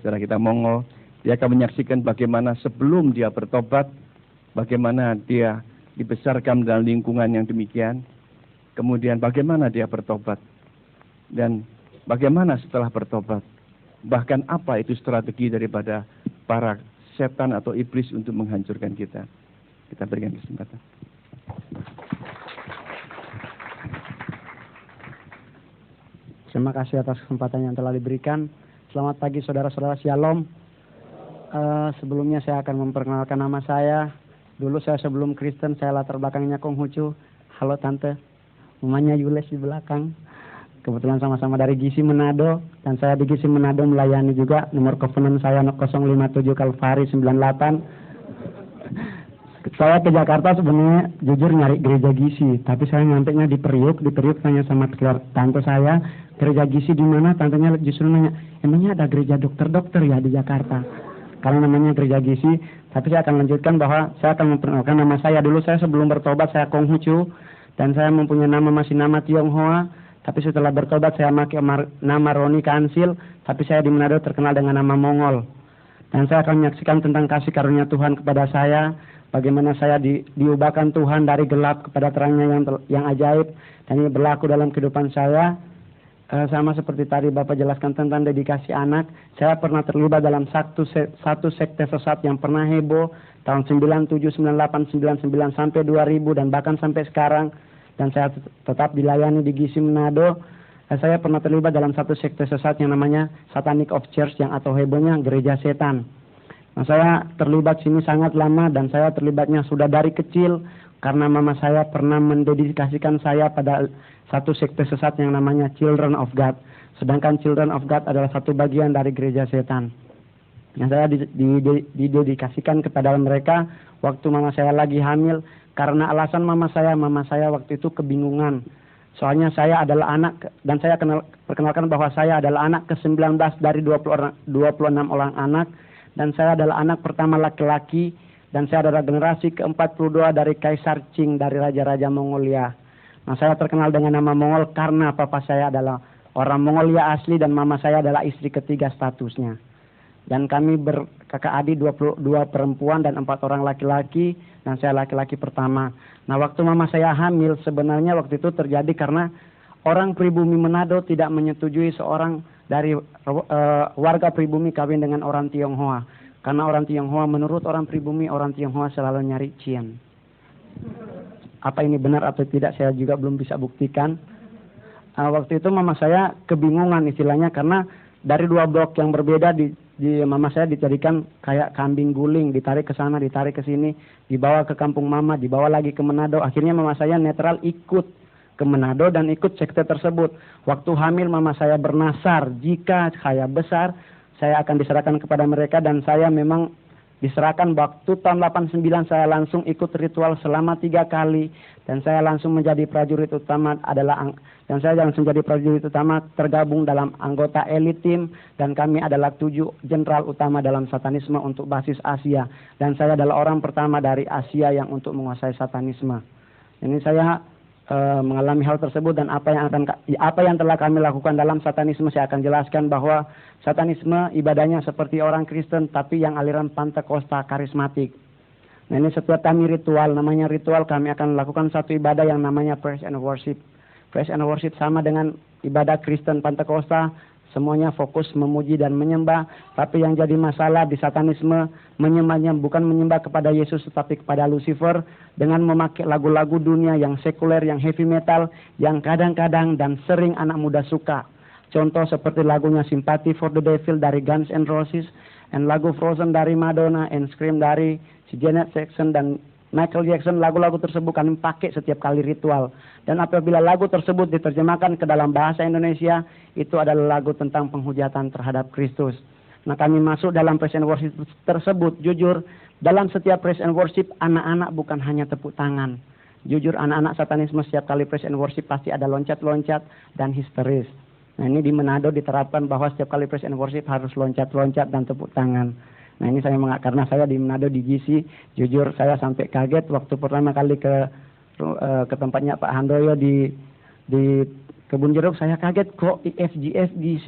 Saudara kita Mongol, dia akan menyaksikan bagaimana sebelum dia bertobat, bagaimana dia dibesarkan dalam lingkungan yang demikian, kemudian bagaimana dia bertobat, dan bagaimana setelah bertobat, bahkan apa itu strategi daripada para setan atau iblis untuk menghancurkan kita. Kita berikan kesempatan. Terima kasih atas kesempatan yang telah diberikan. Selamat pagi saudara-saudara, Shalom. Sebelumnya saya akan memperkenalkan nama saya. Dulu saya sebelum Kristen, saya latar belakangnya Konghucu. Halo Tante, namanya Yules di belakang. Kebetulan sama-sama dari Gisi Manado, dan saya di Gisi Manado melayani juga. Nomor covenant saya 057 Kalvari 98. Saya ke Jakarta sebenarnya jujur nyari gereja Gisi, tapi saya nyampainya di Priuk tanya sama tante saya, gereja Gisi di mana? Tantenya justru nanya, emangnya ada gereja dokter-dokter ya di Jakarta? Kalau namanya gereja Gisi, tapi saya akan lanjutkan bahwa saya akan memperkenalkan nama saya. Dulu saya sebelum bertobat saya Konghucu, dan saya mempunyai nama masih nama Tionghoa, tapi setelah bertobat saya pakai nama Roni Kansil, tapi saya di Manado terkenal dengan nama Mongol. Dan saya akan menyaksikan tentang kasih karunia Tuhan kepada saya, bagaimana saya diubahkan Tuhan dari gelap kepada terangnya yang ajaib, dan ini berlaku dalam kehidupan saya. Sama seperti tadi Bapak jelaskan tentang dedikasi anak, saya pernah terlibat dalam satu sekte sesat yang pernah heboh tahun 97, 98, 99 sampai 2000 dan bahkan sampai sekarang, dan saya tetap dilayani di Gisi Manado. Saya pernah terlibat dalam satu sekte sesat yang namanya Satanic of Church, yang atau hebohnya gereja setan. Nah, saya terlibat sini sangat lama, dan saya terlibatnya sudah dari kecil karena mama saya pernah mendedikasikan saya pada satu sekte sesat yang namanya Children of God. Sedangkan Children of God adalah satu bagian dari gereja setan. Nah, saya didedikasikan kepada mereka waktu mama saya lagi hamil, karena alasan mama saya waktu itu kebingungan. Soalnya saya adalah anak, dan saya perkenalkan bahwa saya adalah anak ke-19 dari 26 orang anak, dan saya adalah anak pertama laki-laki, dan saya adalah generasi ke-42 dari Kaisar Qing, dari Raja-Raja Mongolia. Nah, saya terkenal dengan nama Mongol karena papa saya adalah orang Mongolia asli dan mama saya adalah istri ketiga statusnya. Dan kami berkakak adik 22 perempuan dan 4 orang laki-laki, dan saya laki-laki pertama. Nah, waktu mama saya hamil, sebenarnya waktu itu terjadi karena orang pribumi Manado tidak menyetujui seorang dari warga pribumi kawin dengan orang Tionghoa. Karena orang Tionghoa, menurut orang pribumi, orang Tionghoa selalu nyari cian. Apa ini benar atau tidak saya juga belum bisa buktikan. Waktu itu mama saya kebingungan istilahnya, karena dari 2 blok yang berbeda di mama saya dijadikan kayak kambing guling, ditarik ke sana, ditarik ke sini, dibawa ke kampung mama, dibawa lagi ke Manado. Akhirnya mama saya netral ikut ke Manado dan ikut sekte tersebut. Waktu hamil mama saya bernasar, jika saya besar saya akan diserahkan kepada mereka, dan saya memang diserahkan. Waktu tahun 89 saya langsung ikut ritual selama 3 kali, dan saya langsung menjadi prajurit utama tergabung dalam anggota elit tim, dan kami adalah 7 jenderal utama dalam satanisme untuk basis Asia, dan saya adalah orang pertama dari Asia yang untuk menguasai satanisme. Ini saya mengalami hal tersebut, dan apa yang telah kami lakukan dalam satanisme saya akan jelaskan bahwa satanisme ibadahnya seperti orang Kristen tapi yang aliran Pentakosta karismatik. Nah, ini setiap kami ritual, namanya ritual, kami akan lakukan satu ibadah yang namanya praise and worship. Praise and worship sama dengan ibadah Kristen Pentakosta, semuanya fokus memuji dan menyembah. Tapi yang jadi masalah di satanisme, menyembahnya bukan menyembah kepada Yesus tetapi kepada Lucifer, dengan memakai lagu-lagu dunia yang sekuler, yang heavy metal, yang kadang-kadang dan sering anak muda suka. Contoh seperti lagunya Sympathy for the Devil dari Guns N' Roses, and lagu Frozen dari Madonna, and Scream dari Janet Jackson dan Michael Jackson. Lagu-lagu tersebut kami pakai setiap kali ritual. Dan apabila lagu tersebut diterjemahkan ke dalam bahasa Indonesia, itu adalah lagu tentang penghujatan terhadap Kristus. Nah, kami masuk dalam praise and worship tersebut. Jujur, dalam setiap praise and worship, anak-anak bukan hanya tepuk tangan. Jujur, anak-anak satanisme setiap kali praise and worship pasti ada loncat-loncat dan histeris. Nah, ini di Manado diterapkan bahwa setiap kali praise and worship harus loncat-loncat dan tepuk tangan. Nah, ini karena saya di Manado di GC, jujur saya sampai kaget waktu pertama kali ke tempatnya Pak Handoyo di Kebun Jeruk. Saya kaget, kok IFGS GC.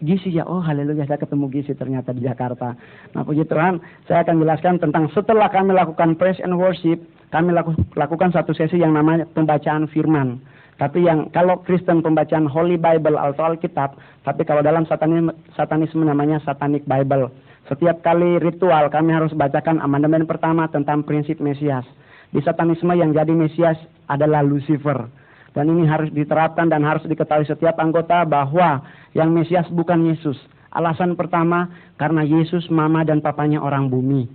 Gisi ya, oh haleluya, saya ketemu Gisi ternyata di Jakarta. Nah puji Tuhan, saya akan jelaskan tentang setelah kami lakukan praise and worship, kami lakukan satu sesi yang namanya pembacaan firman. Tapi yang kalau Kristen pembacaan Holy Bible atau Alkitab, tapi kalau dalam satanisme namanya Satanic Bible. Setiap kali ritual kami harus bacakan amandemen pertama tentang prinsip Mesias. Di satanisme yang jadi Mesias adalah Lucifer. Dan ini harus diterapkan dan harus diketahui setiap anggota bahwa yang Mesias bukan Yesus. Alasan pertama, karena Yesus mama dan papanya orang bumi.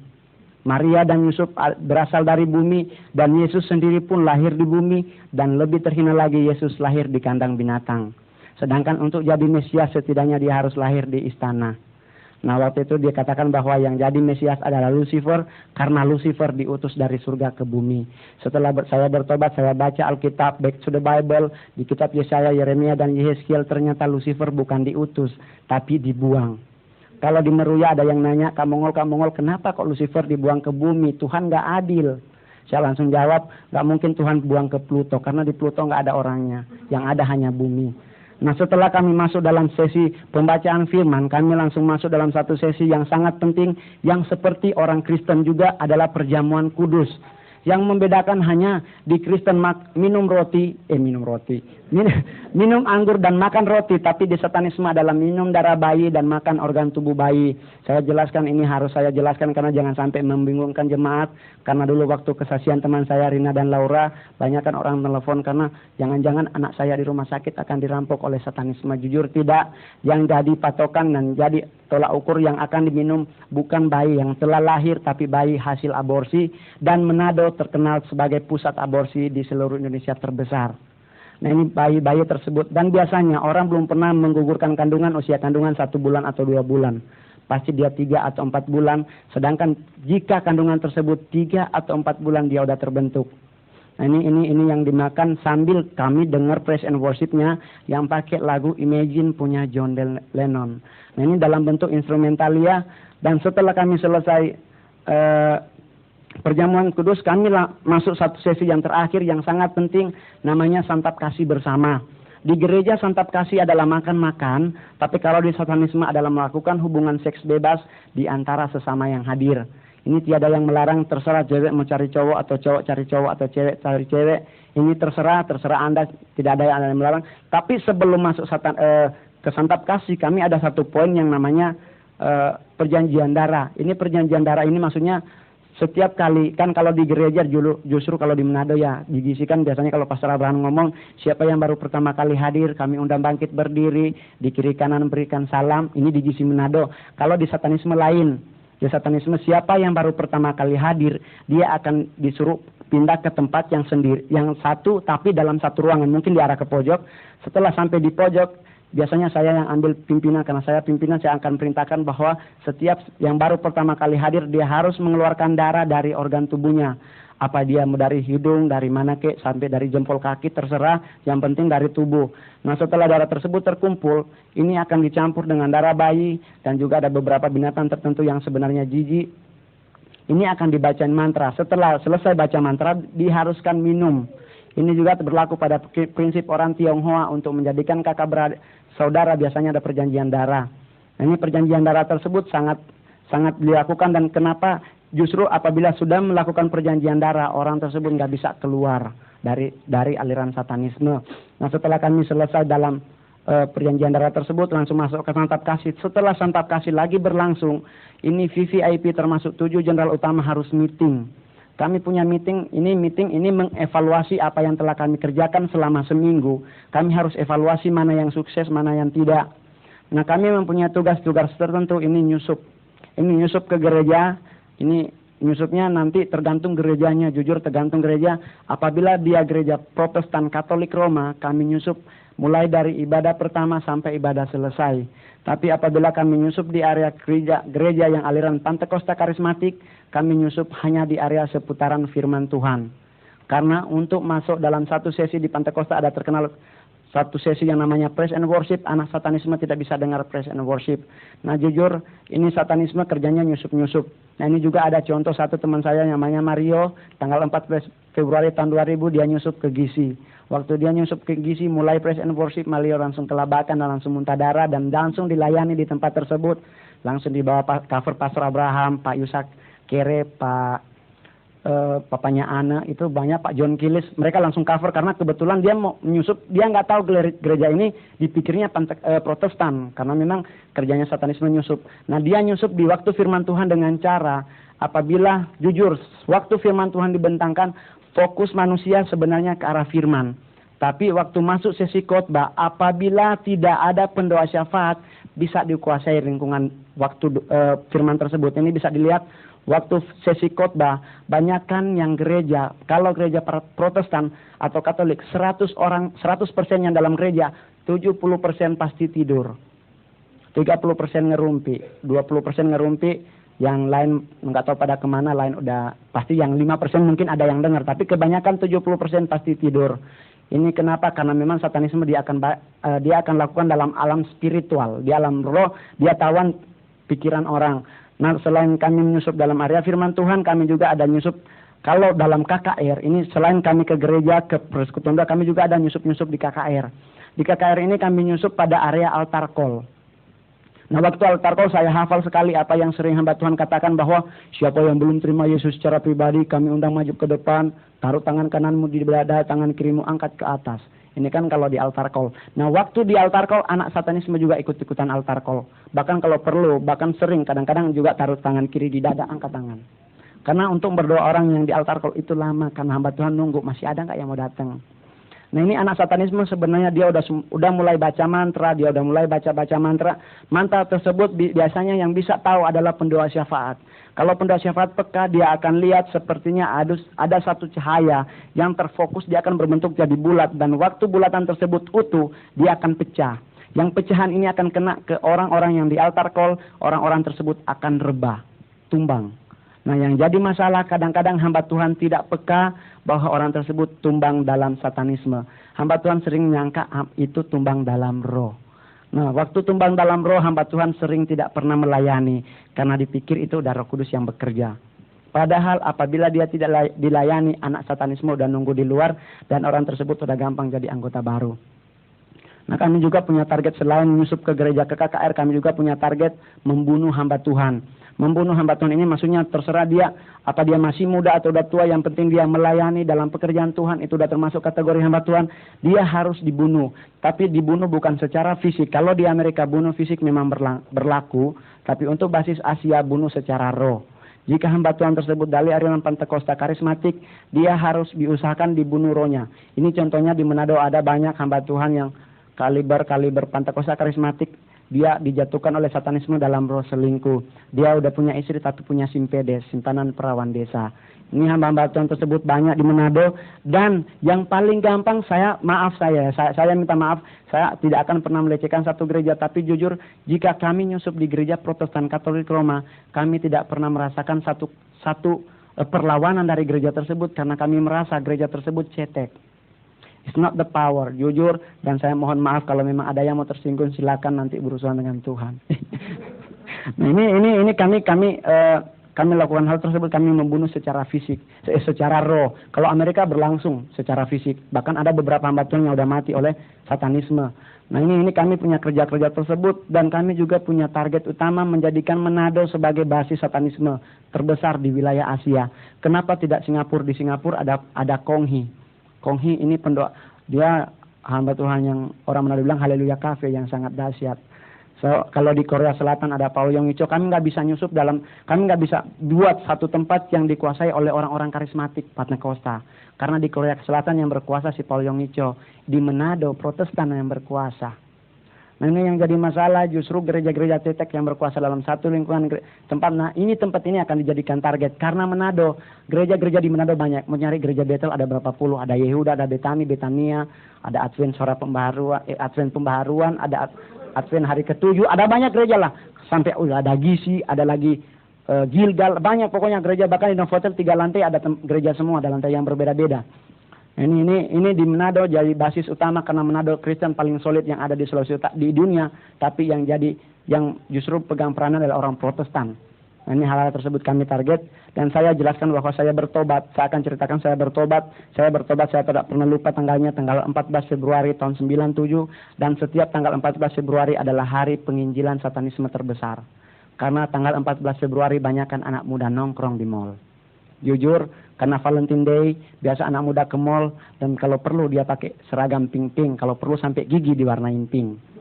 Maria dan Yusuf berasal dari bumi dan Yesus sendiri pun lahir di bumi dan lebih terhina lagi Yesus lahir di kandang binatang. Sedangkan untuk jadi Mesias setidaknya dia harus lahir di istana. Nah waktu itu dia katakan bahwa yang jadi Mesias adalah Lucifer karena Lucifer diutus dari surga ke bumi. Setelah saya bertobat, saya baca Alkitab, back to the Bible, di kitab Yesaya, Yeremia dan Yehezkiel ternyata Lucifer bukan diutus, tapi dibuang. Kalau di Meruya ada yang nanya, Kamongol, kenapa kok Lucifer dibuang ke bumi? Tuhan gak adil. Saya langsung jawab, gak mungkin Tuhan buang ke Pluto, karena di Pluto gak ada orangnya. Yang ada hanya bumi. Nah setelah kami masuk dalam sesi pembacaan firman, kami langsung masuk dalam satu sesi yang sangat penting, yang seperti orang Kristen juga adalah perjamuan kudus. Yang membedakan hanya di Kristen minum anggur dan makan roti, tapi di satanisme adalah minum darah bayi dan makan organ tubuh bayi. Saya jelaskan, ini harus saya jelaskan karena jangan sampai membingungkan jemaat. Karena dulu waktu kesaksian teman saya Rina dan Laura, banyak kan orang telepon karena jangan-jangan anak saya di rumah sakit akan dirampok oleh satanisme. Jujur tidak, yang jadi patokan dan jadi tolak ukur yang akan diminum bukan bayi yang telah lahir, tapi bayi hasil aborsi. Dan Manado terkenal sebagai pusat aborsi di seluruh Indonesia terbesar. Nah ini bayi-bayi tersebut, dan biasanya orang belum pernah menggugurkan kandungan usia kandungan 1 bulan atau 2 bulan. Pasti dia 3 atau 4 bulan, sedangkan jika kandungan tersebut 3 atau 4 bulan dia udah terbentuk. Nah ini yang dimakan sambil kami dengar praise and worship-nya yang pakai lagu Imagine punya John Lennon. Nah ini dalam bentuk instrumentalia, dan setelah kami selesai perjamuan kudus, kami masuk satu sesi yang terakhir yang sangat penting, namanya santap kasih bersama. Di gereja santap kasih adalah makan-makan, tapi kalau di satanisme adalah melakukan hubungan seks bebas di antara sesama yang hadir. Ini tiada yang melarang, terserah cewek mau cari cowok atau cowok cari cowok atau cewek cari cewek. Ini terserah Anda, tidak ada yang melarang. Tapi sebelum masuk ke santap kasih, kami ada satu poin yang namanya perjanjian darah. Ini perjanjian darah ini maksudnya setiap kali, kan kalau di gereja justru kalau di Manado ya, di GC kan biasanya kalau Pastor Abraham ngomong, siapa yang baru pertama kali hadir, kami undang bangkit berdiri, di kiri kanan berikan salam, ini di GC Manado. Kalau di satanisme lain, di satanisme siapa yang baru pertama kali hadir, dia akan disuruh pindah ke tempat yang sendiri, yang satu tapi dalam satu ruangan, mungkin di arah ke pojok. Setelah sampai di pojok, biasanya saya yang ambil pimpinan, karena saya pimpinan, saya akan perintahkan bahwa setiap yang baru pertama kali hadir, dia harus mengeluarkan darah dari organ tubuhnya. Apa dia dari hidung, dari mana kek, sampai dari jempol kaki, terserah, yang penting dari tubuh. Nah setelah darah tersebut terkumpul, ini akan dicampur dengan darah bayi, dan juga ada beberapa binatang tertentu yang sebenarnya jijik. Ini akan dibacain mantra. Setelah selesai baca mantra, diharuskan minum. Ini juga berlaku pada prinsip orang Tionghoa untuk menjadikan kakak beradik saudara, biasanya ada perjanjian darah. Nah, ini perjanjian darah tersebut sangat dilakukan, dan kenapa justru apabila sudah melakukan perjanjian darah, orang tersebut nggak bisa keluar dari aliran satanisme. Nah setelah kami selesai dalam perjanjian darah tersebut, langsung masuk ke santap kasih. Setelah santap kasih lagi berlangsung, ini VVIP termasuk 7 jenderal utama harus meeting. Kami punya meeting ini mengevaluasi apa yang telah kami kerjakan selama seminggu. Kami harus evaluasi mana yang sukses, mana yang tidak. Nah kami mempunyai tugas-tugas tertentu, ini nyusup ke gereja. Ini nyusupnya nanti tergantung gerejanya, jujur tergantung gereja. Apabila dia gereja Protestan Katolik Roma, kami nyusup mulai dari ibadah pertama sampai ibadah selesai. Tapi apabila kami nyusup di area gereja yang aliran Pantekosta Karismatik, kami nyusup hanya di area seputaran firman Tuhan. Karena untuk masuk dalam satu sesi di Pantekosta ada terkenal satu sesi yang namanya praise and worship. Anak satanisme tidak bisa dengar praise and worship. Nah jujur, ini satanisme kerjanya nyusup-nyusup. Nah ini juga ada contoh satu teman saya namanya Mario, tanggal 14 Februari tahun 2000 dia nyusup ke Gisi. Waktu dia nyusup ke Gisi, mulai praise and worship, Malio langsung kelabakan dan langsung muntah darah dan langsung dilayani di tempat tersebut. Langsung dibawa cover Pastor Abraham, Pak Yusak Kere, papanya Ana, itu banyak, Pak John Kilis, mereka langsung cover karena kebetulan dia mau menyusup, dia nggak tahu gereja ini dipikirnya Protestan karena memang kerjanya Satanisme nyusup. Nah dia nyusup di waktu firman Tuhan dengan cara apabila jujur waktu firman Tuhan dibentangkan fokus manusia sebenarnya ke arah firman. Tapi waktu masuk sesi khotbah apabila tidak ada pendoa syafaat bisa dikuasai lingkungan waktu firman tersebut. Ini bisa dilihat waktu sesi khotbah, banyakkan yang gereja, kalau gereja Protestan atau Katolik, 100% yang dalam gereja, 70% pasti tidur. 30% ngerumpi, 20% ngerumpi, yang lain nggak tahu pada kemana, lain udah, pasti yang 5% mungkin ada yang dengar, tapi kebanyakan 70% pasti tidur. Ini kenapa? Karena memang Satanisme dia akan lakukan dalam alam spiritual, di alam roh, dia tawan pikiran orang. Nah selain kami menyusup dalam area firman Tuhan, kami juga ada nyusup kalau dalam KKR ini, selain kami ke gereja, ke persekutuan, kami juga ada nyusup-nyusup di KKR. Di KKR ini kami nyusup pada area altar call. Nah waktu altar call saya hafal sekali apa yang sering hamba Tuhan katakan, bahwa siapa yang belum terima Yesus secara pribadi, kami undang maju ke depan, taruh tangan kananmu di dada, tangan kirimu angkat ke atas. Ini kan kalau di altar call. Nah waktu di altar call, anak Satanisme juga ikut-ikutan altar call. Bahkan kalau perlu, bahkan sering, kadang-kadang juga taruh tangan kiri di dada, angkat tangan. Karena untuk berdoa orang yang di altar call itu lama, karena hamba Tuhan nunggu, masih ada nggak yang mau datang. Nah ini anak Satanisme sebenarnya dia udah mulai baca mantra, dia udah mulai baca mantra. Mantra tersebut biasanya yang bisa tahu adalah pendoa syafaat. Kalau pendoa syafaat peka, dia akan lihat sepertinya ada satu cahaya yang terfokus, dia akan berbentuk jadi bulat. Dan waktu bulatan tersebut utuh, dia akan pecah. Yang pecahan ini akan kena ke orang-orang yang di altar call, orang-orang tersebut akan rebah, tumbang. Nah yang jadi masalah kadang-kadang hamba Tuhan tidak peka bahwa orang tersebut tumbang dalam Satanisme. Hamba Tuhan sering menyangka itu tumbang dalam roh. Nah waktu tumbang dalam roh, hamba Tuhan sering tidak pernah melayani karena dipikir itu udah Roh Kudus yang bekerja. Padahal apabila dia tidak dilayani, anak Satanisme udah nunggu di luar dan orang tersebut udah gampang jadi anggota baru. Nah kami juga punya target, selain menyusup ke gereja ke KKR, kami juga punya target membunuh hamba Tuhan. Membunuh hamba Tuhan ini maksudnya terserah dia, apa dia masih muda atau udah tua, yang penting dia melayani dalam pekerjaan Tuhan, itu udah termasuk kategori hamba Tuhan, dia harus dibunuh. Tapi dibunuh bukan secara fisik. Kalau di Amerika bunuh fisik memang berlaku, tapi untuk basis Asia bunuh secara roh. Jika hamba Tuhan tersebut dari aliran Pentakosta karismatik, dia harus diusahakan dibunuh rohnya. Ini contohnya di Manado ada banyak hamba Tuhan yang kaliber Pentakosta karismatik, dia dijatuhkan oleh Satanisme dalam roh selingkuh. Dia udah punya istri tapi punya simpedes, simpanan perawan desa. Ini hamba-hamba Tuhan tersebut banyak di Manado. Dan yang paling gampang, saya minta maaf, saya tidak akan pernah melecehkan satu gereja. Tapi jujur, jika kami nyusup di gereja Protestan Katolik Roma, kami tidak pernah merasakan satu perlawanan dari gereja tersebut, karena kami merasa gereja tersebut cetek. It's not the power, jujur, dan saya mohon maaf kalau memang ada yang mau tersinggung, silakan nanti berurusan dengan Tuhan. Nah ini kami lakukan hal tersebut, kami membunuh secara fisik, secara roh. Kalau Amerika berlangsung secara fisik, bahkan ada beberapa hamba Tuhan yang udah mati oleh Satanisme. Nah ini kami punya kerja-kerja tersebut, dan kami juga punya target utama menjadikan Manado sebagai basis Satanisme terbesar di wilayah Asia. Kenapa tidak Singapura? Di Singapura ada Konghi. Konghi ini pendoa, dia hamba Tuhan yang orang Manado bilang Haleluya Cafe yang sangat dahsyat. So, kalau di Korea Selatan ada Paul Yong Icho, kami nggak bisa nyusup kami nggak bisa buat satu tempat yang dikuasai oleh orang-orang karismatik Pentakosta. Karena di Korea Selatan yang berkuasa si Paul Yong Icho, di Manado Protestan yang berkuasa. Nah ini yang jadi masalah, justru gereja-gereja cetek yang berkuasa dalam satu lingkungan tempat. Nah tempat ini akan dijadikan target, karena Manado, gereja-gereja di Manado banyak. Mau nyari gereja Betel ada berapa puluh, ada Yehuda, ada Betania, ada Advent Advent Pembaharuan, ada Advent Hari Ke-7, ada banyak gereja lah. Sampai ada Gisi, ada lagi Gilgal, banyak pokoknya gereja. Bahkan di Novotel 3 lantai ada gereja semua, ada lantai yang berbeda-beda. Ini di Manado jadi basis utama, karena Manado Kristen paling solid yang ada di Sulawesi Utara di dunia, tapi yang justru pegang peranan adalah orang Protestan. Nah, ini hal-hal tersebut kami target, dan saya jelaskan bahwa saya bertobat. Saya akan ceritakan saya bertobat, saya tidak pernah lupa tanggalnya, tanggal 14 Februari tahun 97, dan setiap tanggal 14 Februari adalah hari penginjilan satanisme terbesar. Karena tanggal 14 Februari banyakkan anak muda nongkrong di mall. Jujur, karena Valentine Day, biasa anak muda ke mall, dan kalau perlu dia pakai seragam pink-pink, kalau perlu sampai gigi diwarnain pink.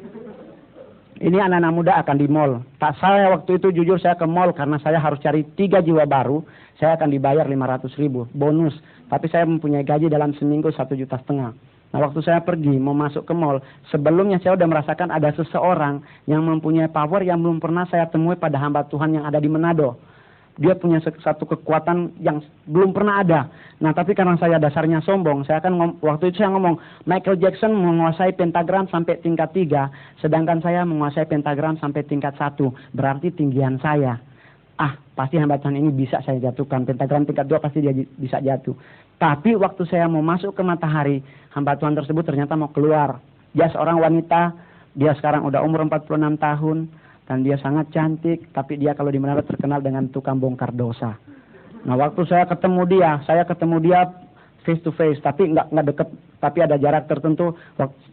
Ini anak-anak muda akan di mall. Tak saya waktu itu jujur saya ke mall karena saya harus cari 3 jiwa baru. Saya akan dibayar 500.000 bonus. Tapi saya mempunyai gaji dalam seminggu 1,5 juta. Nah, waktu saya pergi mau masuk ke mall, sebelumnya saya sudah merasakan ada seseorang yang mempunyai power yang belum pernah saya temui pada hamba Tuhan yang ada di Manado. Dia punya satu kekuatan yang belum pernah ada. Nah, tapi karena saya dasarnya sombong, saya akan waktu itu saya ngomong, Michael Jackson menguasai pentagram sampai tingkat 3, sedangkan saya menguasai pentagram sampai tingkat 1. Berarti tinggian saya. Pasti hamba Tuhan ini bisa saya jatuhkan. Pentagram tingkat 2 pasti dia bisa jatuh. Tapi waktu saya mau masuk ke matahari, hamba Tuhan tersebut ternyata mau keluar. Dia seorang wanita, dia sekarang udah umur 46 tahun. Dan dia sangat cantik, tapi dia kalau di Manado terkenal dengan tukang bongkar dosa. Nah, waktu saya ketemu dia face to face, tapi nggak deket, tapi ada jarak tertentu.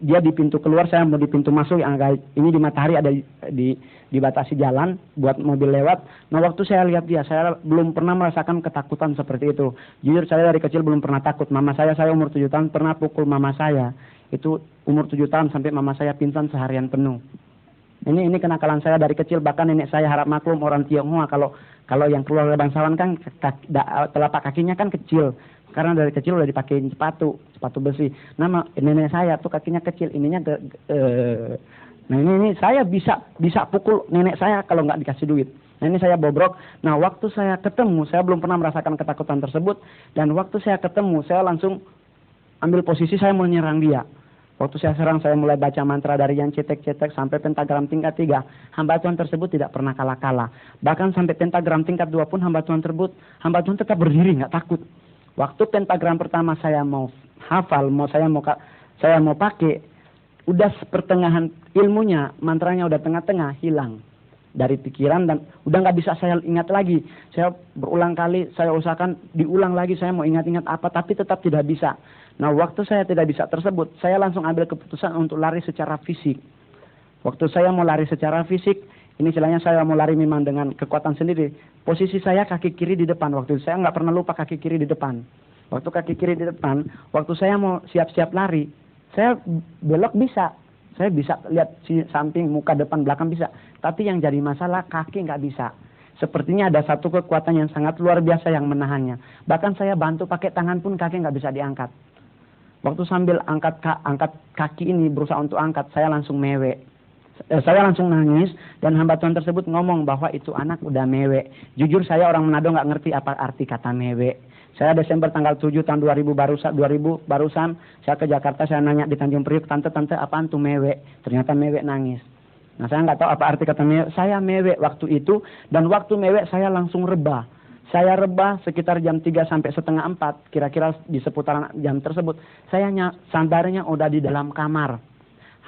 Dia di pintu keluar, saya mau di pintu masuk. Yang ini di matahari ada dibatasi jalan buat mobil lewat. Nah, waktu saya lihat dia, saya belum pernah merasakan ketakutan seperti itu. Jujur saya dari kecil belum pernah takut. Mama saya umur 7 tahun pernah pukul mama saya. Itu umur 7 tahun sampai mama saya pingsan seharian penuh. Ini kenakalan saya dari kecil, bahkan nenek saya harap maklum orang Tionghoa kalau yang keluar dari bangsawan kan telapak kakinya kan kecil, karena dari kecil udah dipakein sepatu besi. Nama nenek saya tuh kakinya kecil, ininya nah ini saya bisa pukul nenek saya kalau nggak dikasih duit. Nah, ini saya bobrok. Nah, waktu saya ketemu, saya belum pernah merasakan ketakutan tersebut, dan waktu saya ketemu, saya langsung ambil posisi saya mau nyerang dia. Waktu saya serang, saya mulai baca mantra dari yang cetek-cetek sampai pentagram tingkat 3. Hamba Tuhan tersebut tidak pernah kalah-kalah. Bahkan sampai pentagram tingkat 2 pun hamba Tuhan tetap berdiri, nggak takut. Waktu pentagram pertama saya mau hafal, saya mau pakai, udah pertengahan ilmunya, mantranya udah tengah-tengah hilang dari pikiran, dan udah nggak bisa saya ingat lagi. Saya berulang kali, saya usahakan diulang lagi, saya mau ingat-ingat apa, tapi tetap tidak bisa. Nah, waktu saya tidak bisa tersebut, saya langsung ambil keputusan untuk lari secara fisik. Waktu saya mau lari secara fisik, ini istilahnya saya mau lari memang dengan kekuatan sendiri. Posisi saya kaki kiri di depan. Waktu itu saya nggak pernah lupa kaki kiri di depan. Waktu kaki kiri di depan, waktu saya mau siap-siap lari, saya belok bisa. Saya bisa lihat samping, muka, depan, belakang bisa. Tapi yang jadi masalah kaki nggak bisa. Sepertinya ada satu kekuatan yang sangat luar biasa yang menahannya. Bahkan saya bantu pakai tangan pun kaki nggak bisa diangkat. Waktu sambil angkat kaki ini berusaha untuk angkat, saya langsung mewek. Saya langsung nangis, dan hamba Tuhan tersebut ngomong bahwa itu anak udah mewek. Jujur saya orang Manado nggak ngerti apa arti kata mewek. Saya Desember tanggal 7 tahun 2000 barusan saya ke Jakarta, saya nanya di Tanjung Priok, tante apaan tuh mewek? Ternyata mewek nangis. Nah, saya nggak tahu apa arti kata mewek. Saya mewek waktu itu, dan waktu mewek saya langsung rebah. Saya rebah sekitar jam 3 sampai setengah 4, kira-kira di seputaran jam tersebut. Saya sadarnya udah di dalam kamar.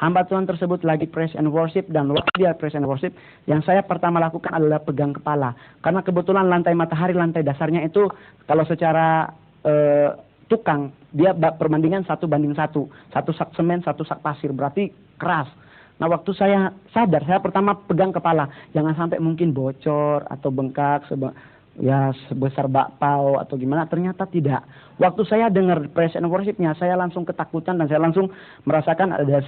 Hamba Tuhan tersebut lagi praise and worship, dan waktu dia praise and worship, yang saya pertama lakukan adalah pegang kepala. Karena kebetulan lantai matahari, lantai dasarnya itu kalau secara tukang, dia perbandingan 1:1. 1 sak semen, 1 sak pasir, berarti keras. Nah, waktu saya sadar, saya pertama pegang kepala. Jangan sampai mungkin bocor atau bengkak, sebesar bakpao atau gimana. Ternyata tidak. Waktu saya dengar praise and worship-nya, saya langsung ketakutan, dan saya langsung merasakan ada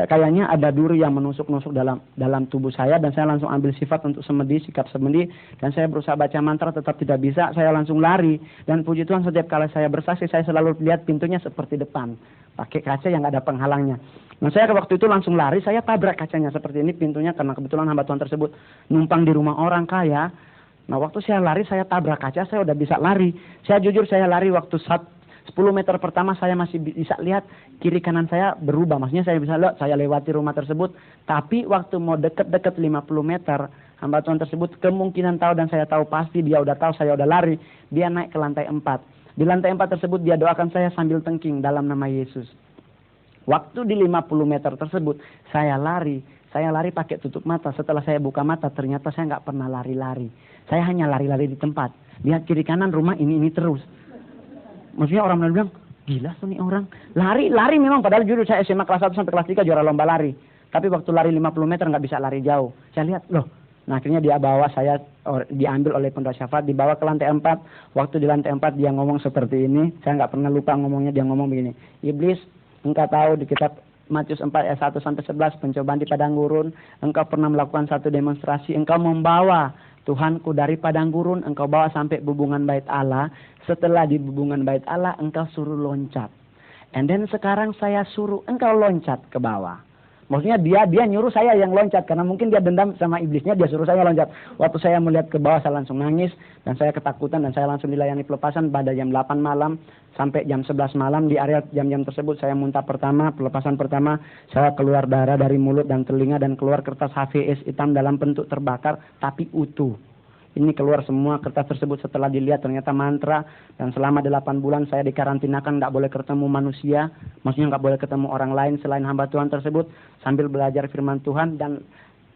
kayaknya ada duri yang menusuk-nusuk dalam tubuh saya, dan saya langsung ambil sikap semedi, dan saya berusaha baca mantra, tetap tidak bisa. Saya langsung lari, dan puji Tuhan setiap kali saya bersaksi, saya selalu lihat pintunya seperti depan, pakai kaca yang nggak ada penghalangnya. Nah, saya waktu itu langsung lari, saya tabrak kacanya seperti ini pintunya, karena kebetulan hamba Tuhan tersebut numpang di rumah orang kaya. Nah, waktu saya lari, saya tabrak kaca, saya udah bisa lari. Saya jujur, saya lari waktu 10 meter pertama, saya masih bisa lihat kiri kanan saya berubah. Maksudnya saya bisa lihat, saya lewati rumah tersebut. Tapi waktu mau deket-deket 50 meter, hamba Tuhan tersebut kemungkinan tahu, dan saya tahu pasti dia udah tahu saya udah lari. Dia naik ke lantai 4. Di lantai 4 tersebut, dia doakan saya sambil tengking dalam nama Yesus. Waktu di 50 meter tersebut, saya lari. Saya lari pakai tutup mata. Setelah saya buka mata, ternyata saya nggak pernah lari-lari. Saya hanya lari-lari di tempat. Lihat kiri kanan rumah ini terus. Maksudnya orang bilang, gila tuh nih orang. Lari memang, padahal jujur saya SMA kelas 1 sampai kelas 3 juara lomba lari. Tapi waktu lari 50 meter nggak bisa lari jauh. Saya lihat, loh. Nah akhirnya dia bawa saya, diambil oleh Pendeta Syafaat, dibawa ke lantai 4. Waktu di lantai 4 dia ngomong seperti ini. Saya nggak pernah lupa ngomongnya, dia ngomong begini. Iblis, engkau tahu di kitab Matius 4 ayat 1 sampai 11 pencobaan di padang gurun, engkau pernah melakukan satu demonstrasi, engkau membawa Tuhanku dari padang gurun, engkau bawa sampai bubungan bait Allah. Setelah di bubungan bait Allah, engkau suruh loncat. And then sekarang saya suruh engkau loncat ke bawah. Maksudnya dia nyuruh saya yang loncat, karena mungkin dia dendam sama iblisnya, dia suruh saya loncat. Waktu saya melihat ke bawah, saya langsung nangis, dan saya ketakutan, dan saya langsung dilayani pelepasan pada jam 8 malam, sampai jam 11 malam. Di area jam-jam tersebut, saya muntah pertama, pelepasan pertama, saya keluar darah dari mulut dan telinga, dan keluar kertas HVS hitam dalam bentuk terbakar, tapi utuh. Ini keluar semua kertas tersebut. Setelah dilihat ternyata mantra, dan selama 8 bulan saya dikarantinakan, tidak boleh ketemu manusia, maksudnya nggak boleh ketemu orang lain selain hamba Tuhan tersebut, sambil belajar firman Tuhan. Dan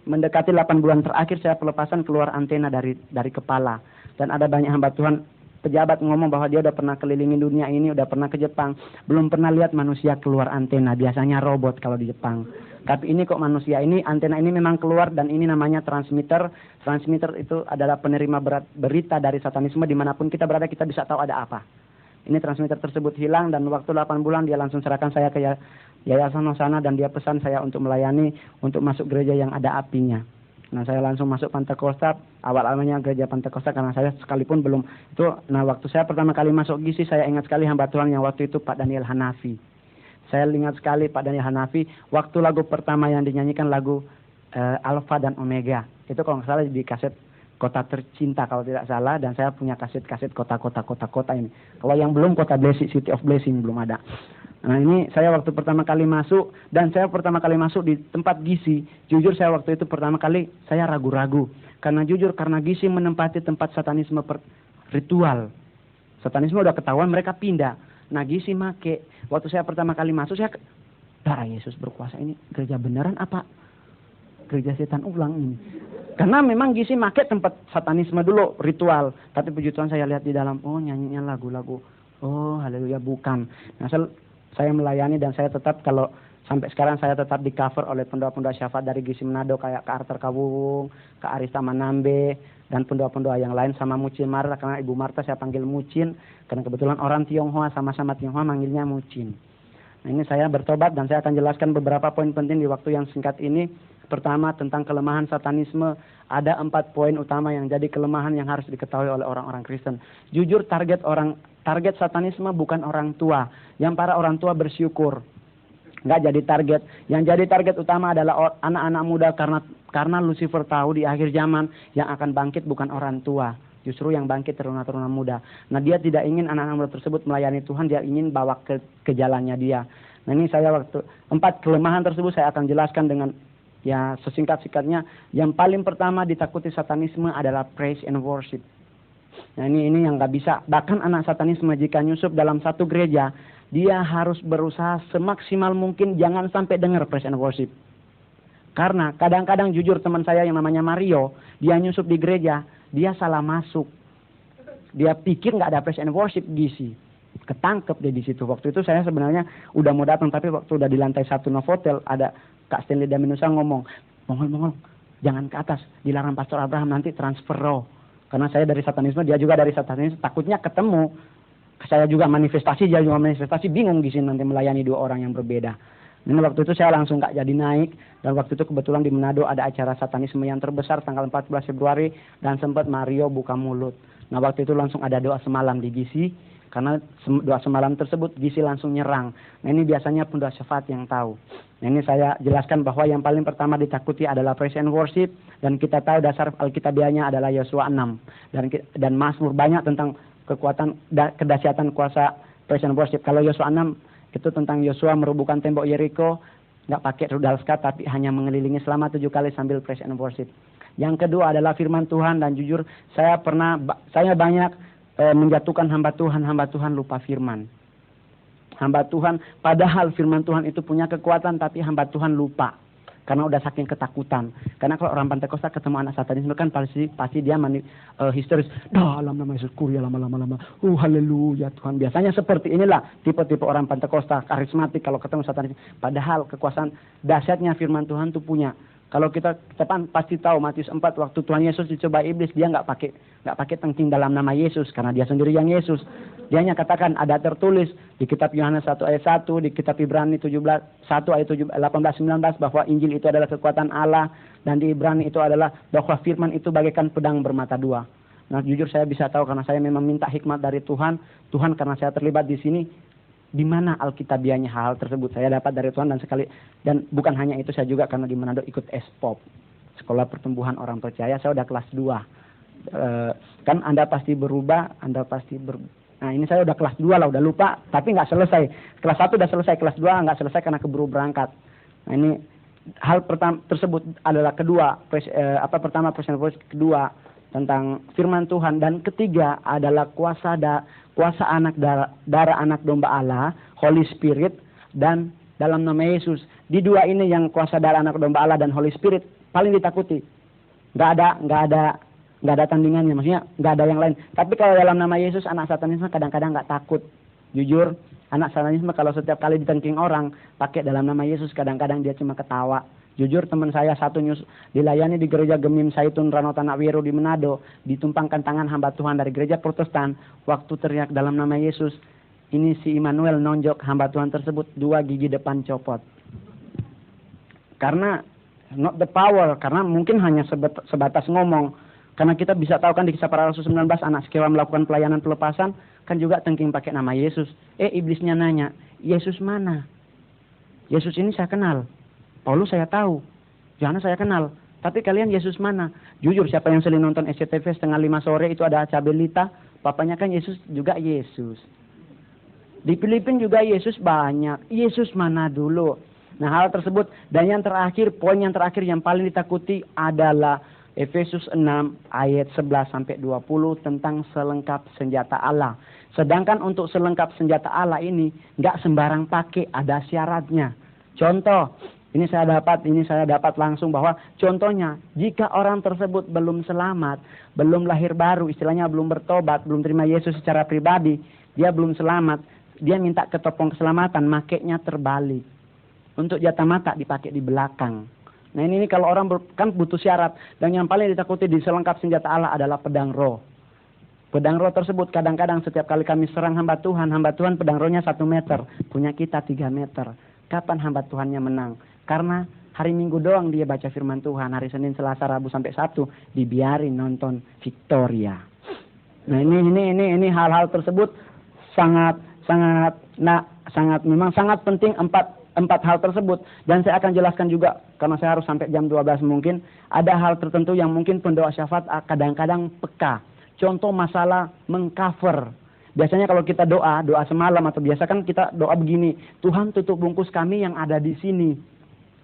mendekati 8 bulan terakhir saya pelepasan, keluar antena dari kepala. Dan ada banyak hamba Tuhan pejabat ngomong bahwa dia udah pernah kelilingi dunia ini, udah pernah ke Jepang, belum pernah lihat manusia keluar antena, biasanya robot kalau di Jepang. Tapi ini kok manusia ini, antena ini memang keluar, dan ini namanya transmitter. Transmitter itu adalah penerima berita dari satanisme, dimanapun kita berada kita bisa tahu ada apa. Ini transmitter tersebut hilang, dan waktu 8 bulan dia langsung serahkan saya ke Yayasan Hosana, dan dia pesan saya untuk melayani, untuk masuk gereja yang ada apinya. Nah saya langsung masuk Pantekosta, awal-awalnya gereja Pantekosta, karena saya sekalipun belum itu. Nah waktu saya pertama kali masuk GISI, saya ingat sekali hamba Tuhan yang waktu itu Pak Daniel Hanafi. Saya ingat sekali Pak Daniel Hanafi, waktu lagu pertama yang dinyanyikan lagu Alpha dan Omega. Itu kalau nggak salah di kaset Kota Tercinta kalau tidak salah, dan saya punya kaset-kaset kota ini. Kalau yang belum Kota Blessing, City of Blessing belum ada. Nah ini saya waktu pertama kali masuk, dan saya pertama kali masuk di tempat GISI. Jujur saya waktu itu pertama kali saya ragu-ragu. Karena GISI menempati tempat satanisme ritual. Satanisme udah ketahuan, mereka pindah. Nah GISI make, waktu saya pertama kali masuk, saya darah Yesus berkuasa, ini gereja beneran apa gereja setan ulang ini? Karena memang GISI make tempat satanisme dulu, ritual. Tapi puji Tuhan saya lihat di dalam, oh nyanyinya lagu-lagu, oh haleluya, bukan. Nah saya melayani, dan saya tetap, kalau sampai sekarang saya tetap di cover oleh pendua-pendua syafaat dari GISI Manado, kayak Kak Arthur Kawung, Kak Arista Manambe, dan pendua-pendua yang lain, sama Mucin Marta. Karena Ibu Marta saya panggil Mucin, karena kebetulan orang Tionghoa, sama-sama Tionghoa manggilnya Mucin. Nah ini saya bertobat, dan saya akan jelaskan beberapa poin penting di waktu yang singkat ini. Pertama, tentang kelemahan satanisme. Ada 4 poin utama yang jadi kelemahan yang harus diketahui oleh orang-orang Kristen. Jujur, target satanisme bukan orang tua. Yang para orang tua bersyukur nggak jadi target. Yang jadi target utama adalah anak-anak muda, karena Lucifer tahu di akhir zaman yang akan bangkit bukan orang tua, justru yang bangkit teruna-teruna muda. Nah dia tidak ingin anak-anak muda tersebut melayani Tuhan, dia ingin bawa ke jalannya dia. Nah ini saya 4 kelemahan tersebut saya akan jelaskan dengan ya sesingkat-singkatnya. Yang paling pertama ditakuti satanisme adalah praise and worship. Nah ini yang nggak bisa. Bahkan anak satanisme jika nyusup dalam satu gereja, dia harus berusaha semaksimal mungkin jangan sampai dengar praise and worship. Karena kadang-kadang jujur teman saya yang namanya Mario, dia nyusup di gereja, dia salah masuk. Dia pikir nggak ada praise and worship GISI. Ketangkep dia di situ. Waktu itu saya sebenarnya udah mau datang, tapi waktu udah di lantai 1 Novotel, ada Kak Stanley Daminusa ngomong, mongol, jangan ke atas, dilarang Pastor Abraham, nanti transfer roh. Karena saya dari satanisme, dia juga dari satanisme, takutnya ketemu. Saya juga manifestasi, dia juga manifestasi, bingung GISI nanti melayani 2 orang yang berbeda. Dan waktu itu saya langsung gak jadi naik, dan waktu itu kebetulan di Manado ada acara satanisme yang terbesar tanggal 14 Februari, dan sempat Mario buka mulut. Nah waktu itu langsung ada doa semalam di GISI, karena doa semalam tersebut GISI langsung nyerang. Nah ini biasanya pendua syafaat yang tahu. Nah ini saya jelaskan bahwa yang paling pertama ditakuti adalah praise and worship, dan kita tahu dasar Alkitabiahnya adalah Yosua 6, dan Mazmur banyak tentang kekuatan kedahsyatan kuasa praise and worship. Kalau Yosua 6 itu tentang Yosua merobohkan tembok Yeriko, nggak pakai rudal skat, tapi hanya mengelilingi selama 7 kali sambil praise and worship. Yang kedua adalah firman Tuhan, dan jujur saya banyak menjatuhkan hamba Tuhan lupa firman. Hamba Tuhan, padahal firman Tuhan itu punya kekuatan, tapi hamba Tuhan lupa. karena udah saking ketakutan. Karena kalau orang Pentakosta ketemu anak satanisme kan pasti dia histeris. Dalam nama Yesus kuria lama. Haleluya Tuhan. Biasanya seperti inilah tipe-tipe orang Pentakosta karismatik kalau ketemu satanisme. Padahal kekuasaan dahsyatnya firman Tuhan tuh punya. Kalau kita pasti tahu Matius 4 waktu Tuhan Yesus dicoba iblis, dia nggak pakai tengking dalam nama Yesus karena dia sendiri yang Yesus. Dia hanya katakan ada tertulis di kitab Yohanes 1 ayat 1, di kitab Ibrani 1 ayat 18-19 bahwa Injil itu adalah kekuatan Allah, dan di Ibrani itu adalah bahwa firman itu bagaikan pedang bermata dua. Nah, jujur saya bisa tahu karena saya memang minta hikmat dari Tuhan karena saya terlibat di sini. Di mana alkitabiahnya hal tersebut saya dapat dari Tuhan, dan bukan hanya itu, saya juga karena di Manado ikut SPOP, Sekolah Pertumbuhan Orang Percaya. Saya udah kelas 2. Kan Anda pasti berubah, nah ini saya udah kelas 2 lah, udah lupa, tapi nggak selesai. Kelas 1 udah selesai, kelas 2 nggak selesai karena keburu berangkat. Nah ini hal pertama tersebut adalah pertama presiden kedua tentang firman Tuhan, dan ketiga adalah kuasa anak darah anak domba Allah, Holy Spirit, dan dalam nama Yesus. Di dua ini yang kuasa darah anak domba Allah dan Holy Spirit paling ditakuti. Nggak ada tandingannya, maksudnya nggak ada yang lain. Tapi kalau dalam nama Yesus, anak satanisme kadang-kadang nggak takut. Jujur, anak satanisme kalau setiap kali ditengking orang pakai dalam nama Yesus, kadang-kadang dia cuma ketawa. Jujur, teman saya satu dilayani di gereja Gemim Saitun Rano Tanah Wiru di Manado, ditumpangkan tangan hamba Tuhan dari gereja Protestan. Waktu teriak dalam nama Yesus, ini si Immanuel nonjok hamba Tuhan tersebut, 2 gigi depan copot. Karena not the power, karena mungkin hanya sebatas ngomong. Karena kita bisa tahu kan di Kisah Para Rasul 19, anak Skewa melakukan pelayanan pelepasan, kan juga tengking pakai nama Yesus. Iblisnya nanya, Yesus mana? Yesus ini saya kenal. Paulus saya tahu, Yohanes saya kenal, tapi kalian Yesus mana? Jujur, siapa yang sering nonton SCTV setengah 5 sore itu ada Cabelita, papanya kan Yesus juga Yesus. Di Filipina juga Yesus banyak. Yesus mana dulu? Nah, hal tersebut, dan yang terakhir, poin yang terakhir yang paling ditakuti adalah Efesus 6 ayat 11-20 tentang selengkap senjata Allah. Sedangkan untuk selengkap senjata Allah ini nggak sembarang pakai, ada syaratnya. Contoh, ini saya dapat langsung bahwa contohnya, jika orang tersebut belum selamat, belum lahir baru, istilahnya belum bertobat, belum terima Yesus secara pribadi, dia belum selamat, dia minta ketopong keselamatan, makainya terbalik. Untuk jatah mata dipakai di belakang. Nah ini kalau orang kan butuh syarat, dan yang paling ditakuti di selengkap senjata Allah adalah pedang roh. Pedang roh tersebut kadang-kadang setiap kali kami serang hamba Tuhan pedang rohnya 1 meter, punya kita 3 meter. Kapan hamba Tuhannya menang? Karena hari Minggu doang dia baca firman Tuhan, hari Senin, Selasa, Rabu sampai Sabtu dibiarin nonton Victoria. Nah ini hal-hal tersebut memang sangat penting, empat hal tersebut, dan saya akan jelaskan juga karena saya harus sampai jam 12 mungkin. Ada hal tertentu yang mungkin pendoa syafaat kadang-kadang peka. Contoh masalah mengcover. Biasanya kalau kita doa semalam atau biasa kan kita doa begini, Tuhan tutup bungkus kami yang ada di sini.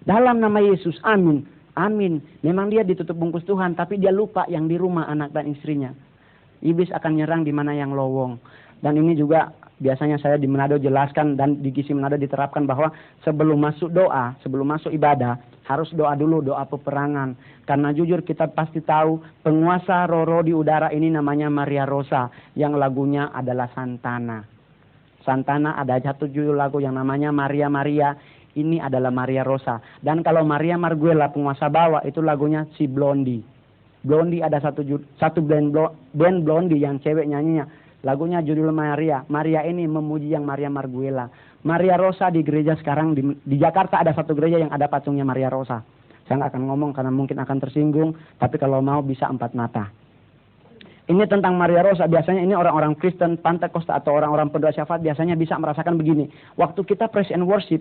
Dalam nama Yesus, amin. Amin. Memang dia ditutup bungkus Tuhan, tapi dia lupa yang di rumah, anak dan istrinya. Iblis akan nyerang di mana yang lowong. Dan ini juga biasanya saya di Manado jelaskan, dan di GISI Manado diterapkan bahwa sebelum masuk doa, sebelum masuk ibadah, harus doa dulu, doa peperangan. Karena jujur kita pasti tahu penguasa roh-roh di udara ini namanya Maria Rosa, yang lagunya adalah Santana. Santana ada satu judul lagu yang namanya Maria Maria. Ini adalah Maria Rosa. Dan kalau Maria Marguela penguasa bawah itu lagunya si Blondie. Blondie ada satu band Blondie yang cewek nyanyinya. Lagunya judul Maria. Maria ini memuji yang Maria Marguela. Maria Rosa di gereja sekarang di Jakarta ada satu gereja yang ada patungnya Maria Rosa. Saya nggak akan ngomong karena mungkin akan tersinggung. Tapi kalau mau bisa 4 mata. Ini tentang Maria Rosa. Biasanya ini orang-orang Kristen, Pentakosta atau orang-orang pendoa syafaat biasanya bisa merasakan begini. Waktu kita praise and worship,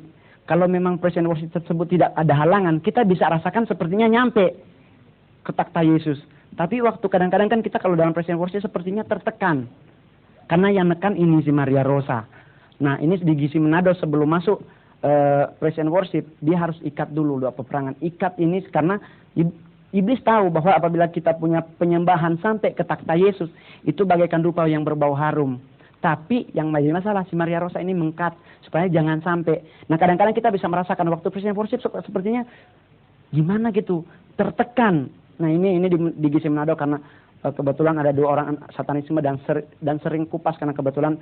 kalau memang praise and worship tersebut tidak ada halangan, kita bisa rasakan sepertinya nyampe ke takhta Yesus. Tapi waktu kadang-kadang kan kita kalau dalam praise and worship sepertinya tertekan. Karena yang nekan ini si Maria Rosa. Nah ini di GISI Manado sebelum masuk praise and worship, dia harus ikat dulu doa peperangan. Ikat ini karena iblis tahu bahwa apabila kita punya penyembahan sampai ke takhta Yesus, itu bagaikan rupa yang berbau harum. Tapi yang menjadi masalah si Maria Rosa ini mengkat supaya jangan sampai. Nah kadang-kadang kita bisa merasakan waktu praise and worship sepertinya Gimana gitu, tertekan. Nah ini di GC Manado karena kebetulan ada 2 orang satanisme dan sering kupas karena kebetulan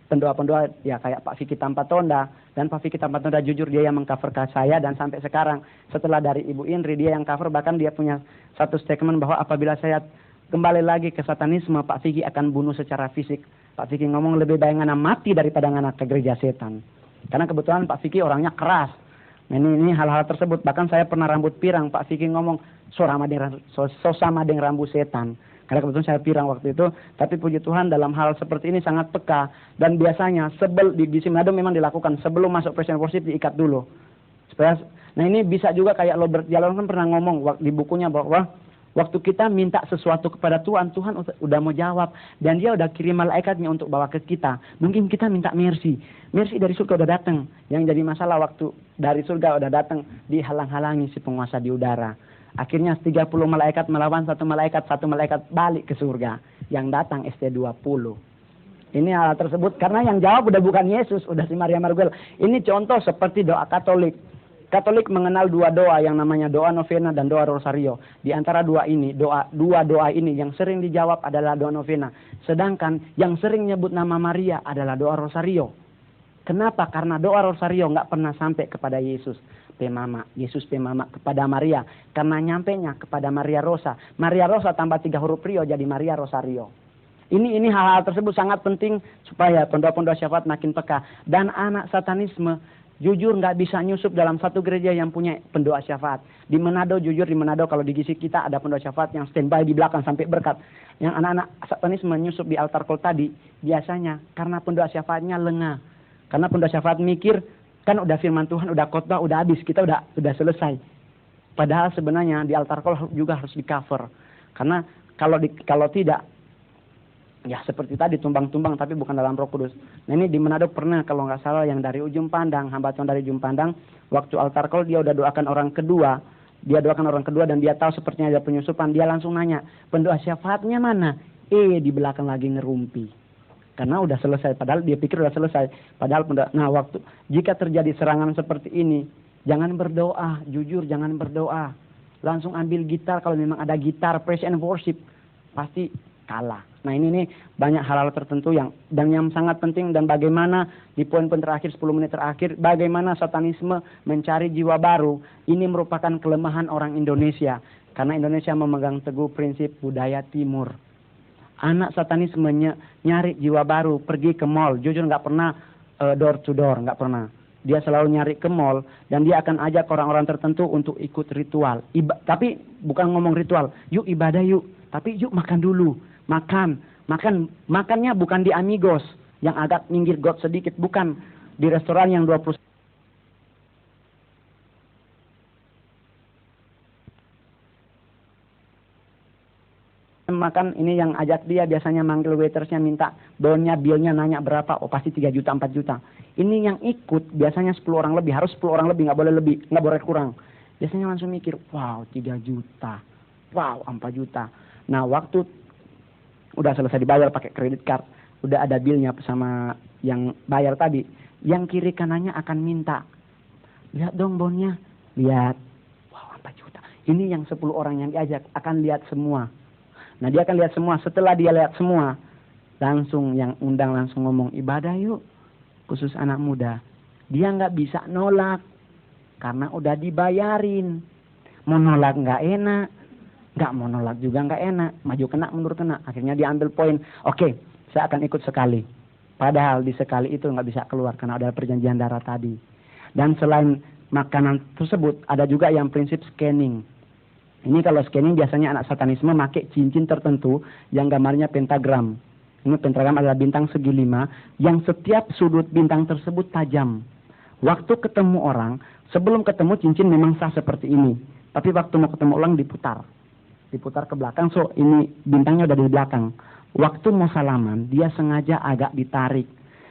pendoa-pendoa ya kayak Pak Vicky Tampatonda, dan Pak Vicky Tampatonda jujur dia yang mengcover ke saya, dan sampai sekarang setelah dari Ibu Indri dia yang cover, bahkan dia punya satu statement bahwa apabila saya kembali lagi ke satanisme Pak Vicky akan bunuh secara fisik. Pak Vicky ngomong lebih baik ngana mati daripada ngana ke gereja setan, karena kebetulan Pak Vicky orangnya keras. Nah, ini hal-hal tersebut, bahkan saya pernah rambut pirang, Pak Vicky ngomong sama dengan rambut setan. Karena kebetulan saya pirang waktu itu, tapi puji Tuhan dalam hal seperti ini sangat peka. Dan biasanya di GC Manado memang dilakukan sebelum masuk praise and worship diikat dulu. Nah ini bisa juga kayak Robert Jalon kan pernah ngomong di bukunya bahwa waktu kita minta sesuatu kepada Tuhan, Tuhan udah mau jawab. Dan dia udah kirim malaikatnya untuk bawa ke kita. Mungkin kita minta mercy. Mercy dari surga udah datang. Yang jadi masalah waktu dari surga udah datang, dihalang-halangi si penguasa di udara. Akhirnya 30 malaikat melawan satu malaikat balik ke surga. Yang datang ST20. Ini hal tersebut karena yang jawab udah bukan Yesus, udah si Maria Marguel. Ini contoh seperti doa Katolik. Katolik mengenal 2 doa yang namanya doa novena dan doa rosario. Di antara dua doa ini yang sering dijawab adalah doa novena. Sedangkan yang sering nyebut nama Maria adalah doa rosario. Kenapa? Karena doa rosario nggak pernah sampai kepada Yesus. Yesus pemama kepada Maria, karena nyampenya kepada Maria Rosa. Maria Rosa tambah 3 huruf Rio jadi Maria Rosario. Ini hal-hal tersebut sangat penting supaya pendoa-pendoa syafaat makin peka. Dan anak satanisme jujur nggak bisa nyusup dalam satu gereja yang punya pendoa syafaat. Di Manado kalau di GC kita ada pendoa syafaat yang standby di belakang sampai berkat. Yang anak-anak satanisme nyusup di altar call tadi biasanya karena pendoa syafaatnya lengah. Karena pendoa syafaat mikir kan udah firman Tuhan, udah khotbah, udah habis, kita udah selesai. Padahal sebenarnya di altar call juga harus di cover. Karena kalau tidak, ya seperti tadi tumbang-tumbang tapi bukan dalam Roh Kudus. Nah ini di Manado pernah kalau nggak salah yang dari ujung pandang, hamba Tuhan dari ujung pandang, waktu altar call dia udah doakan orang kedua. Dia doakan orang kedua dan dia tahu sepertinya ada penyusupan. Dia langsung nanya, pendoa syafaatnya mana? Di belakang lagi ngerumpi. Karena udah selesai, padahal dia pikir udah selesai. Padahal jika terjadi serangan seperti ini, jangan berdoa, jujur jangan berdoa. Langsung ambil gitar, kalau memang ada gitar, praise and worship, pasti kalah. Nah ini banyak hal-hal tertentu yang sangat penting, dan bagaimana di poin-poin terakhir, 10 menit terakhir, bagaimana satanisme mencari jiwa baru. Ini merupakan kelemahan orang Indonesia, karena Indonesia memegang teguh prinsip budaya timur. Anak satanisme nyari jiwa baru, pergi ke mall, jujur nggak pernah door to door, nggak pernah. Dia selalu nyari ke mall dan dia akan ajak orang-orang tertentu untuk ikut ritual. Tapi bukan ngomong ritual, yuk ibadah yuk, tapi yuk makan dulu, makannya bukan di Amigos yang agak minggir got sedikit, bukan di restoran yang 20. Makan ini yang ajak dia biasanya manggil waitersnya, minta donnya, billnya, nanya berapa, pasti 3 juta 4 juta. Ini yang ikut biasanya 10 orang lebih, harus 10 orang lebih, nggak boleh kurang. Biasanya langsung mikir, wow 3 juta, wow 4 juta. Nah waktu udah selesai dibayar pakai kredit card, udah ada billnya sama yang bayar tadi, yang kiri kanannya akan minta, lihat dong bonnya, lihat, wow 4 juta. Ini yang 10 orang yang diajak akan lihat semua. Nah dia akan lihat semua, setelah dia lihat semua, langsung yang undang langsung ngomong, ibadah yuk, khusus anak muda. Dia nggak bisa nolak, karena udah dibayarin. Mau nolak nggak enak, nggak mau nolak juga nggak enak, maju kena, mundur kena. Akhirnya dia ambil poin, oke, saya akan ikut sekali. Padahal di sekali itu nggak bisa keluar, karena ada perjanjian darah tadi. Dan selain makanan tersebut, ada juga yang prinsip scanning. Ini kalau scanning biasanya anak satanisme pakai cincin tertentu yang gambarnya pentagram. Ini pentagram adalah bintang segi 5 yang setiap sudut bintang tersebut tajam. Waktu ketemu orang, sebelum ketemu cincin memang sah seperti ini. Tapi waktu mau ketemu orang diputar ke belakang, so ini bintangnya udah di belakang. Waktu mau salaman, dia sengaja agak ditarik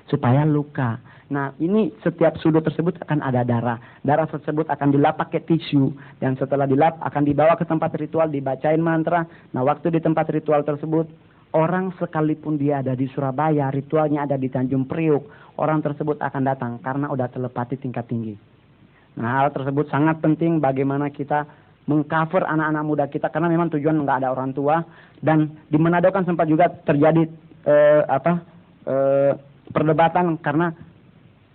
supaya luka. Nah ini setiap sudut tersebut akan ada darah. Darah tersebut akan dilap pakai tisu. Dan setelah dilap akan dibawa ke tempat ritual, dibacain mantra. Nah waktu di tempat ritual tersebut, orang sekalipun dia ada di Surabaya, ritualnya ada di Tanjung Priuk, orang tersebut akan datang karena udah telepati tingkat tinggi. Nah, hal tersebut sangat penting bagaimana kita mengcover anak-anak muda kita, karena memang tujuan nggak ada orang tua. Dan di Manado kan sempat juga terjadi perdebatan karena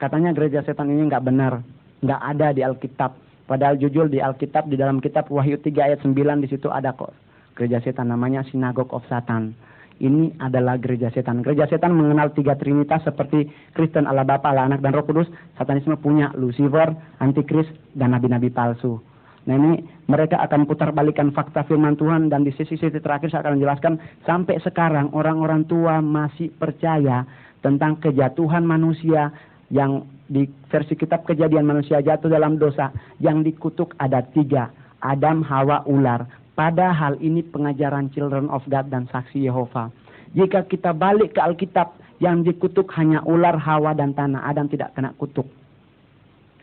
katanya gereja setan ini nggak benar, nggak ada di Alkitab. Padahal jujur di Alkitab, di dalam kitab Wahyu 3 ayat 9 di situ ada kok gereja setan, namanya Synagogue of Satan. Ini adalah gereja setan. Gereja setan mengenal 3 trinitas seperti Kristen, Allah Bapa, Allah Anak, dan Roh Kudus. Satanisme punya Lucifer, Antikris, dan nabi-nabi palsu. Nah, ini mereka akan putar balikan fakta firman Tuhan, dan di sisi-sisi terakhir saya akan menjelaskan sampai sekarang orang-orang tua masih percaya tentang kejatuhan manusia, yang di versi kitab Kejadian manusia jatuh dalam dosa, yang dikutuk ada 3, Adam, Hawa, ular. Padahal ini pengajaran Children of God dan Saksi Yehova. Jika kita balik ke Alkitab, yang dikutuk hanya ular, Hawa, dan tanah. Adam tidak kena kutuk.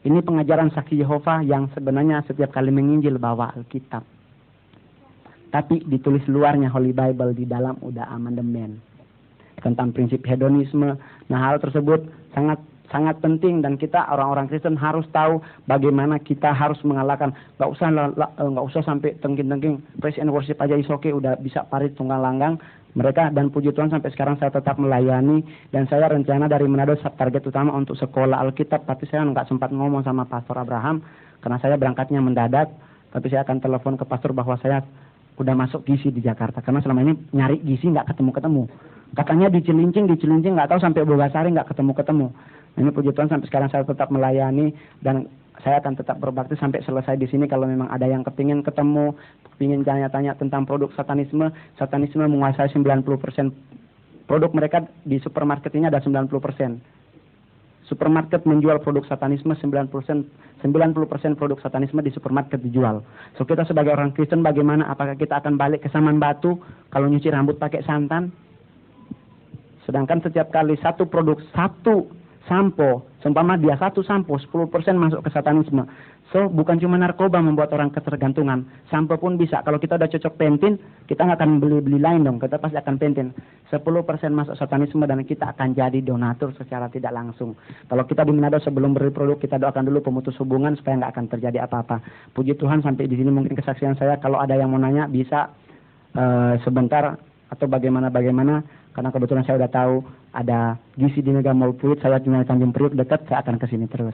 Ini pengajaran Saksi Yehova yang sebenarnya setiap kali menginjil bawa Alkitab. Tapi ditulis luarnya Holy Bible, di dalam udah amandemen. Tentang prinsip hedonisme. Nah, hal tersebut sangat penting, dan kita orang-orang Kristen harus tahu bagaimana kita harus mengalahkan. Nggak usah sampai tengking-tengking praise and worship aja is okay, udah bisa parit tunggal langgang mereka. Dan puji Tuhan sampai sekarang saya tetap melayani, dan saya rencana dari Manado target utama untuk sekolah Alkitab. Tapi saya nggak sempat ngomong sama Pastor Abraham karena saya berangkatnya mendadak. Tapi saya akan telepon ke pastor bahwa saya udah masuk gizi di Jakarta, karena selama ini nyari gizi nggak ketemu-ketemu. Katanya di Cilincing nggak tahu, sampai Bogasari nggak ketemu-ketemu. Ini puji Tuhan sampai sekarang saya tetap melayani, dan saya akan tetap berbakti sampai selesai di sini. Kalau memang ada yang kepingin ketemu, kepingin tanya-tanya tentang produk satanisme menguasai 90%. Produk mereka di supermarket ini ada 90%. Supermarket menjual produk satanisme, 90% produk satanisme di supermarket dijual. So kita sebagai orang Kristen bagaimana? Apakah kita akan balik ke Saman Batu kalau nyuci rambut pakai santan? Sedangkan setiap kali satu produk, satu sampo, seumpama dia satu sampo, 10% masuk ke satanisme. So, bukan cuma narkoba membuat orang ketergantungan, sampo pun bisa. Kalau kita udah cocok pentin, kita nggak akan beli lain dong, kita pasti akan pentin. 10% masuk satanisme, dan kita akan jadi donatur secara tidak langsung. Kalau kita di Manado sebelum beri produk, kita doakan dulu pemutus hubungan supaya nggak akan terjadi apa-apa. Puji Tuhan sampai di sini mungkin kesaksian saya. Kalau ada yang mau nanya bisa sebentar atau bagaimana, karena kebetulan saya udah tahu ada gizi di Mega Mall Fluid, saya tinggal di Tanjung Priok dekat, saya akan ke sini terus.